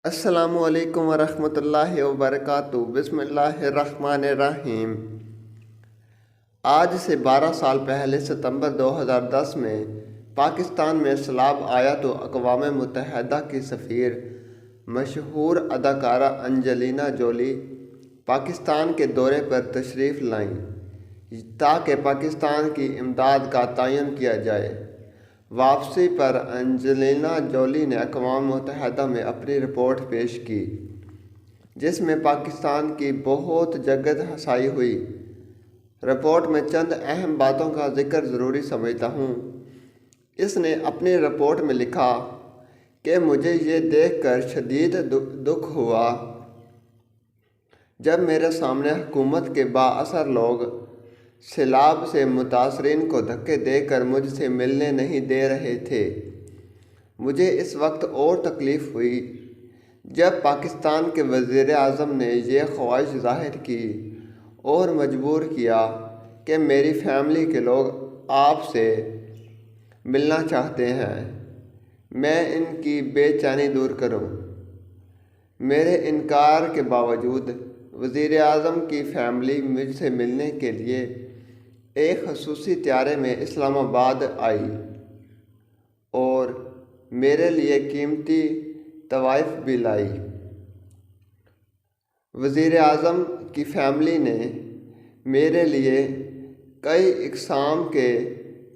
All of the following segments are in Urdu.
السلام علیکم ورحمۃ اللہ وبرکاتہ۔ بسم اللہ الرحمن الرحیم۔ آج سے 12 سال پہلے ستمبر 2010 میں پاکستان میں سیلاب آیا تو اقوام متحدہ کی سفیر مشہور اداکارہ انجلینا جولی پاکستان کے دورے پر تشریف لائیں تاکہ پاکستان کی امداد کا تعین کیا جائے۔ واپسی پر انجلینا جولی نے اقوام متحدہ میں اپنی رپورٹ پیش کی، جس میں پاکستان کی بہت جگت ہنسائی ہوئی۔ رپورٹ میں چند اہم باتوں کا ذکر ضروری سمجھتا ہوں۔ اس نے اپنی رپورٹ میں لکھا کہ مجھے یہ دیکھ کر شدید دکھ ہوا جب میرے سامنے حکومت کے بااثر لوگ سیلاب سے متاثرین کو دھکے دے کر مجھ سے ملنے نہیں دے رہے تھے۔ مجھے اس وقت اور تکلیف ہوئی جب پاکستان کے وزیر اعظم نے یہ خواہش ظاہر کی اور مجبور کیا کہ میری فیملی کے لوگ آپ سے ملنا چاہتے ہیں، میں ان کی بے چینی دور کروں۔ میرے انکار کے باوجود وزیر اعظم کی فیملی مجھ سے ملنے کے لیے ایک خصوصی طیارے میں اسلام آباد آئی اور میرے لیے قیمتی تحائف بھی لائی۔ وزیر اعظم کی فیملی نے میرے لیے کئی اقسام کے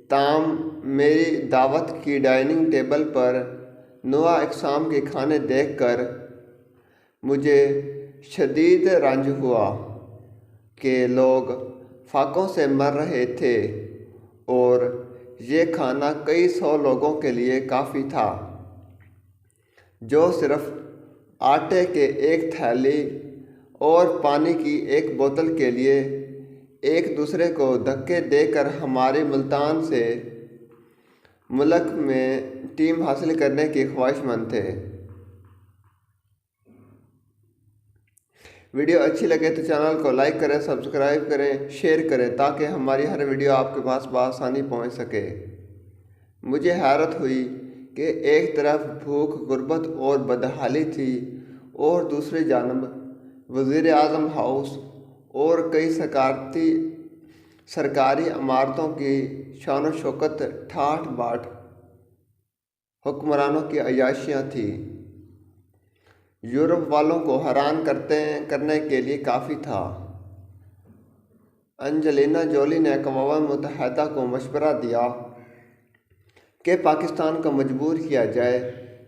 طعام، میری دعوت کی ڈائننگ ٹیبل پر نوع اقسام کے کھانے دیکھ کر مجھے شدید رنج ہوا کہ لوگ فاقوں سے مر رہے تھے اور یہ کھانا کئی سو لوگوں کے لیے کافی تھا، جو صرف آٹے کے ایک تھیلی اور پانی کی ایک بوتل کے لیے ایک دوسرے کو دھکے دے کر ہمارے ملتان سے ملک میں ٹیم حاصل کرنے کی خواہش مند تھے۔ ویڈیو اچھی لگے تو چینل کو لائک کریں، سبسکرائب کریں، شیئر کریں تاکہ ہماری ہر ویڈیو آپ کے پاس بآسانی پہنچ سکے۔ مجھے حیرت ہوئی کہ ایک طرف بھوک، غربت اور بدحالی تھی اور دوسری جانب وزیر اعظم ہاؤس اور کئی سرکاری عمارتوں کی شان و شوکت ٹھاٹھ باٹھ حکمرانوں کی عیاشیاں تھیں۔ یورپ والوں کو حیران کرنے کے لیے کافی تھا۔ انجلینا جولی نے اقوام متحدہ کو مشورہ دیا کہ پاکستان کو مجبور کیا جائے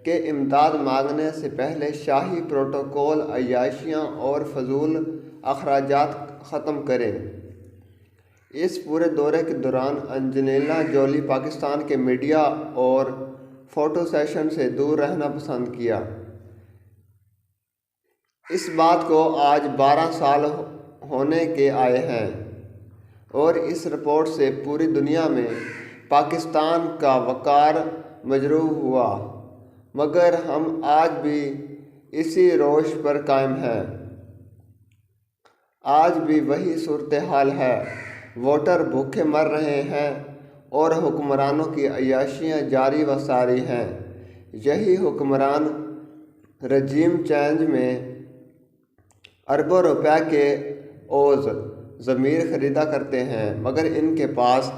کہ امداد مانگنے سے پہلے شاہی پروٹوکول، عیاشیاں اور فضول اخراجات ختم کرے۔ اس پورے دورے کے دوران انجلینا جولی پاکستان کے میڈیا اور فوٹو سیشن سے دور رہنا پسند کیا۔ اس بات کو آج 12 سال ہونے کے آئے ہیں اور اس رپورٹ سے پوری دنیا میں پاکستان کا وقار مجروح ہوا، مگر ہم آج بھی اسی روش پر قائم ہیں۔ آج بھی وہی صورتحال ہے، ووٹر بھوکے مر رہے ہیں اور حکمرانوں کی عیاشیاں جاری و ساری ہیں۔ یہی حکمران رجیم چینج میں اربوں روپے کے عوض ضمیر خریدا کرتے ہیں، مگر ان کے پاس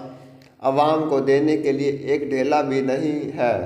عوام کو دینے کے لیے ایک ڈھیلا بھی نہیں ہے۔